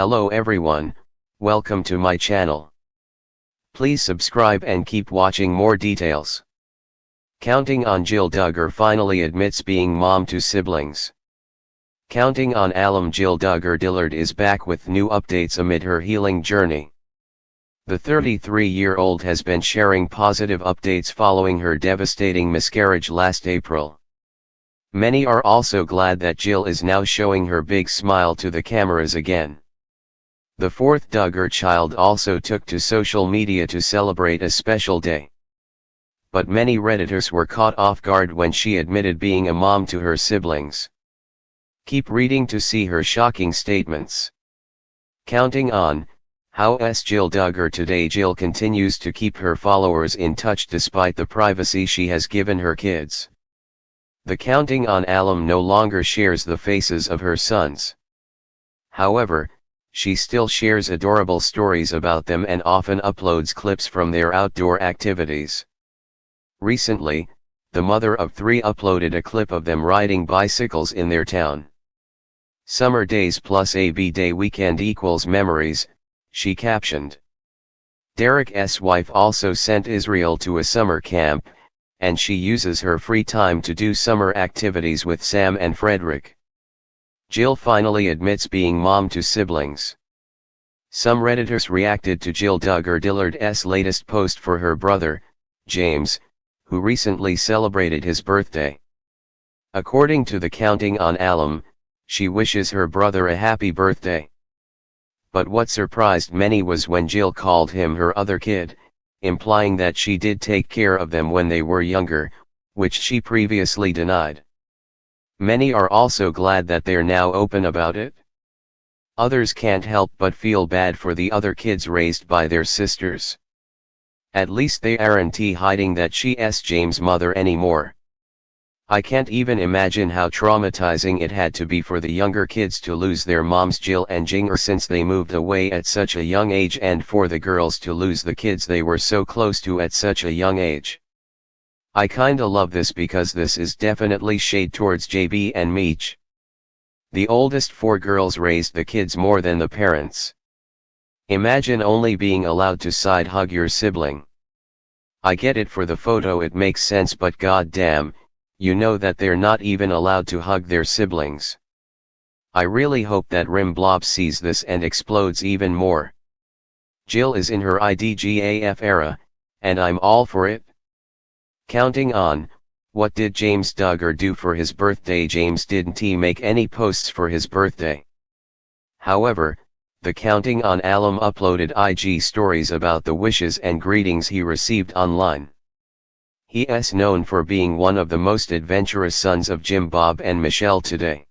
Hello everyone, welcome to my channel. Please subscribe and keep watching more details. Counting on Jill Duggar finally admits being mom to siblings. Counting on alum Jill Duggar Dillard is back with new updates amid her healing journey. The 33-year-old has been sharing positive updates following her devastating miscarriage last April. Many are also glad that Jill is now showing her big smile to the cameras again. The fourth Duggar child also took to social media to celebrate a special day. But many Redditors were caught off guard when she admitted being a mom to her siblings. Keep reading to see her shocking statements. Counting on how's Jill Duggar today. Jill continues to keep her followers in touch despite the privacy she has given her kids. The Counting on alum no longer shares the faces of her sons. However, she still shares adorable stories about them and often uploads clips from their outdoor activities. Recently, the mother of three uploaded a clip of them riding bicycles in their town. "Summer days plus a B-day weekend equals memories," she captioned. Derek's wife also sent Israel to a summer camp, and she uses her free time to do summer activities with Sam and Frederick. Jill finally admits being mom to siblings. Some Redditors reacted to Jill Duggar Dillard's latest post for her brother, James, who recently celebrated his birthday. According to the Counting on alum, she wishes her brother a happy birthday. But what surprised many was when Jill called him her other kid, implying that she did take care of them when they were younger, which she previously denied. Many are also glad that they're now open about it. Others can't help but feel bad for the other kids raised by their sisters. At least they aren't hiding that she's James' mother anymore. I can't even imagine how traumatizing it had to be for the younger kids to lose their moms Jill and Jinger since they moved away at such a young age, and for the girls to lose the kids they were so close to at such a young age. I kinda love this because this is definitely shade towards JB and Meech. The oldest four girls raised the kids more than the parents. Imagine only being allowed to side hug your sibling. I get it, for the photo it makes sense, but goddamn, you know that they're not even allowed to hug their siblings. I really hope that Rim Blob sees this and explodes even more. Jill is in her IDGAF era, and I'm all for it. Counting on, what did James Duggar do for his birthday? James didn't make any posts for his birthday. However, the Counting on alum uploaded IG stories about the wishes and greetings he received online. He is known for being one of the most adventurous sons of Jim Bob and Michelle today.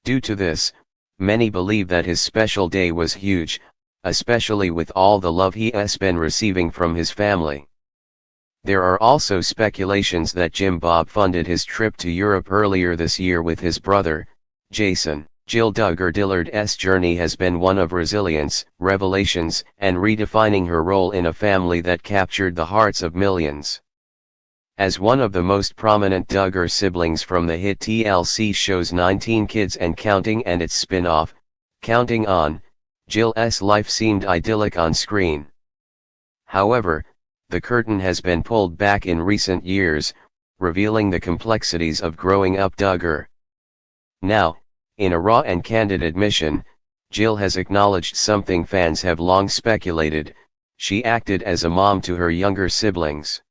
Due to this, many believe that his special day was huge, especially with all the love he has been receiving from his family. There are also speculations that Jim Bob funded his trip to Europe earlier this year with his brother, Jason. Jill Duggar Dillard's journey has been one of resilience, revelations, and redefining her role in a family that captured the hearts of millions. As one of the most prominent Duggar siblings from the hit TLC shows 19 Kids and Counting and its spin-off, Counting On, Jill's life seemed idyllic on screen. However, the curtain has been pulled back in recent years, revealing the complexities of growing up Duggar. Now, in a raw and candid admission, Jill has acknowledged something fans have long speculated: she acted as a mom to her younger siblings.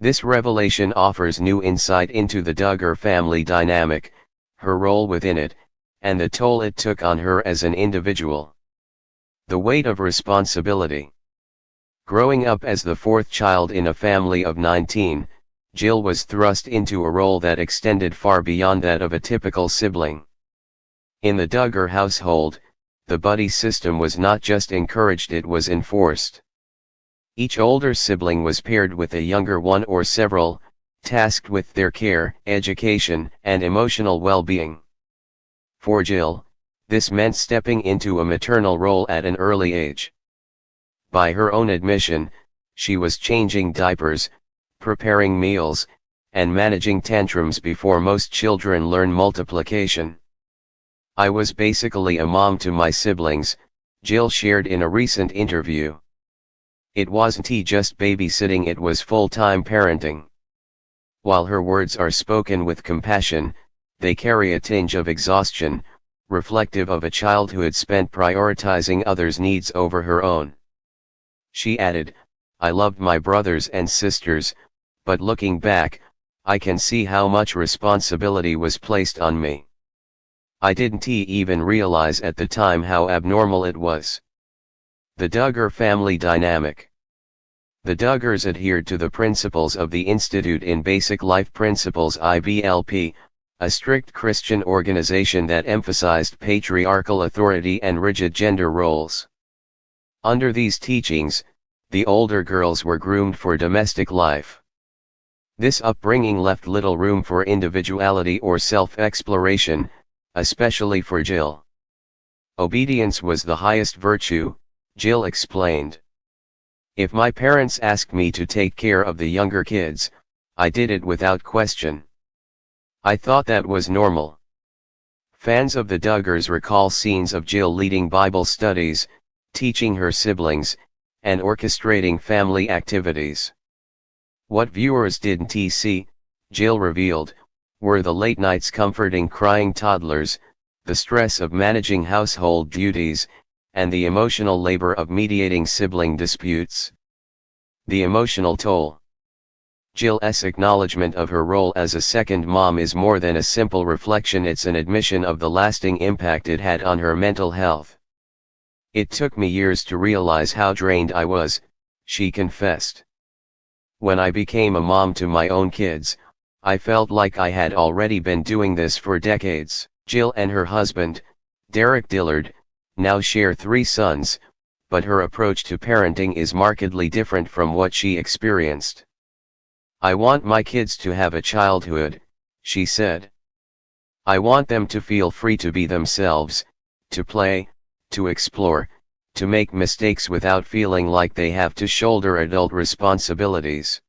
This revelation offers new insight into the Duggar family dynamic, her role within it, and the toll it took on her as an individual. The weight of responsibility. Growing up as the fourth child in a family of 19, Jill was thrust into a role that extended far beyond that of a typical sibling. In the Duggar household, the buddy system was not just encouraged, it was enforced. Each older sibling was paired with a younger one or several, tasked with their care, education, and emotional well-being. For Jill, this meant stepping into a maternal role at an early age. By her own admission, she was changing diapers, preparing meals, and managing tantrums before most children learn multiplication. I was basically a mom to my siblings, Jill shared in a recent interview. It wasn't just babysitting, it was full-time parenting. While her words are spoken with compassion, they carry a tinge of exhaustion, reflective of a childhood spent prioritizing others' needs over her own. She added, "I loved my brothers and sisters, but looking back, I can see how much responsibility was placed on me. I didn't even realize at the time how abnormal it was." The Duggar family dynamic. The Duggars adhered to the principles of the Institute in Basic Life Principles (IBLP), a strict Christian organization that emphasized patriarchal authority and rigid gender roles. Under these teachings, the older girls were groomed for domestic life. This upbringing left little room for individuality or self-exploration, especially for Jill. Obedience was the highest virtue, Jill explained. "If my parents asked me to take care of the younger kids, I did it without question. I thought that was normal." Fans of the Duggars recall scenes of Jill leading Bible studies, teaching her siblings, and orchestrating family activities. What viewers didn't see, Jill revealed, were the late nights comforting crying toddlers, the stress of managing household duties, and the emotional labor of mediating sibling disputes. The emotional toll. Jill's acknowledgement of her role as a second mom is more than a simple reflection, it's an admission of the lasting impact it had on her mental health. "It took me years to realize how drained I was," she confessed. "When I became a mom to my own kids, I felt like I had already been doing this for decades." Jill and her husband, Derek Dillard, now share 3 sons, but her approach to parenting is markedly different from what she experienced. "I want my kids to have a childhood," she said. "I want them to feel free to be themselves, to play, to explore, to make mistakes without feeling like they have to shoulder adult responsibilities."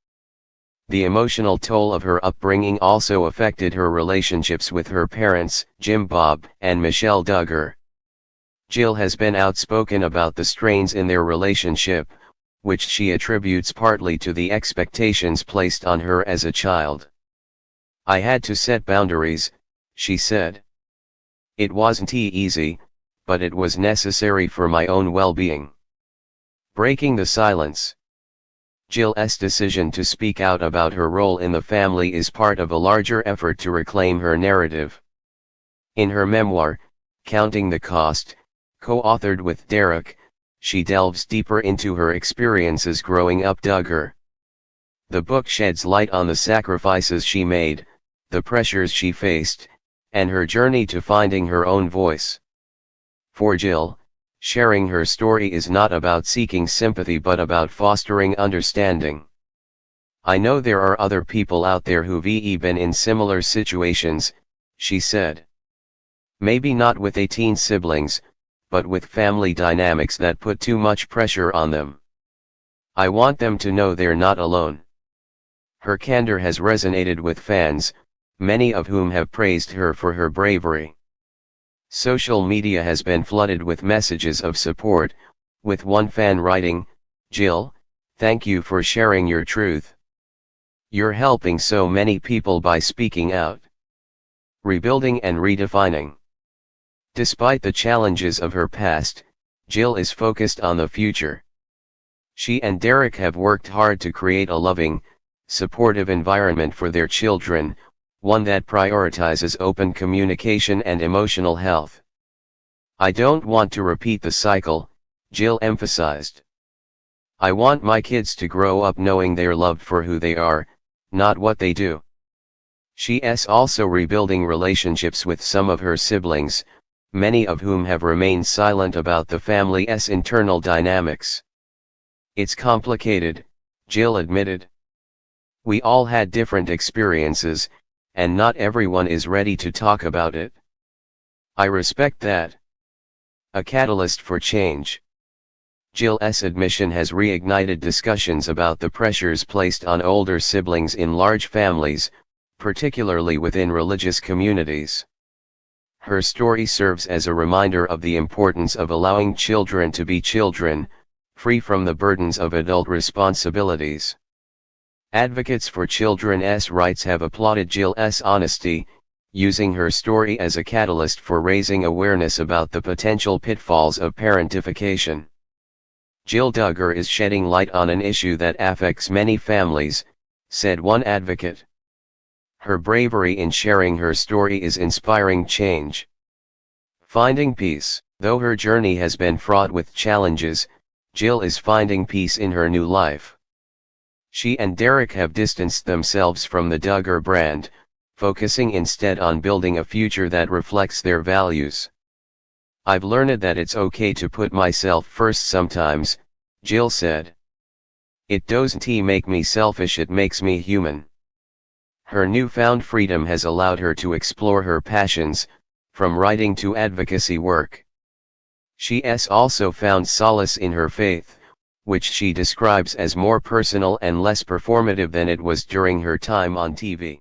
The emotional toll of her upbringing also affected her relationships with her parents, Jim Bob and Michelle Duggar. Jill has been outspoken about the strains in their relationship, which she attributes partly to the expectations placed on her as a child. "I had to set boundaries," she said. "It wasn't easy, but it was necessary for my own well-being." Breaking the silence. Jill's decision to speak out about her role in the family is part of a larger effort to reclaim her narrative. In her memoir, Counting the Cost, co-authored with Derek, she delves deeper into her experiences growing up Duggar. The book sheds light on the sacrifices she made, the pressures she faced, and her journey to finding her own voice. For Jill, sharing her story is not about seeking sympathy but about fostering understanding. "I know there are other people out there who've been in similar situations," she said. "Maybe not with 18 siblings, but with family dynamics that put too much pressure on them. I want them to know they're not alone." Her candor has resonated with fans, many of whom have praised her for her bravery. Social media has been flooded with messages of support, with one fan writing, "Jill, thank you for sharing your truth. You're helping so many people by speaking out." Rebuilding and redefining. Despite the challenges of her past, Jill is focused on the future. She and Derek have worked hard to create a loving, supportive environment for their children, one that prioritizes open communication and emotional health. "I don't want to repeat the cycle," Jill emphasized. "I want my kids to grow up knowing they're loved for who they are, not what they do." She's also rebuilding relationships with some of her siblings, many of whom have remained silent about the family's internal dynamics. "It's complicated," Jill admitted. "We all had different experiences, and not everyone is ready to talk about it. I respect that." A catalyst for change. Jill's admission has reignited discussions about the pressures placed on older siblings in large families, particularly within religious communities. Her story serves as a reminder of the importance of allowing children to be children, free from the burdens of adult responsibilities. Advocates for children's rights have applauded Jill's honesty, using her story as a catalyst for raising awareness about the potential pitfalls of parentification. Jill Duggar is shedding light on an issue that affects many families, said one advocate. Her bravery in sharing her story is inspiring change. Finding peace. Though her journey has been fraught with challenges, Jill is finding peace in her new life. She and Derek have distanced themselves from the Duggar brand, focusing instead on building a future that reflects their values. I've learned that it's okay to put myself first sometimes, Jill said. It doesn't make me selfish, it makes me human. Her newfound freedom has allowed her to explore her passions, from writing to advocacy work. She's also found solace in her faith, which she describes as more personal and less performative than it was during her time on TV.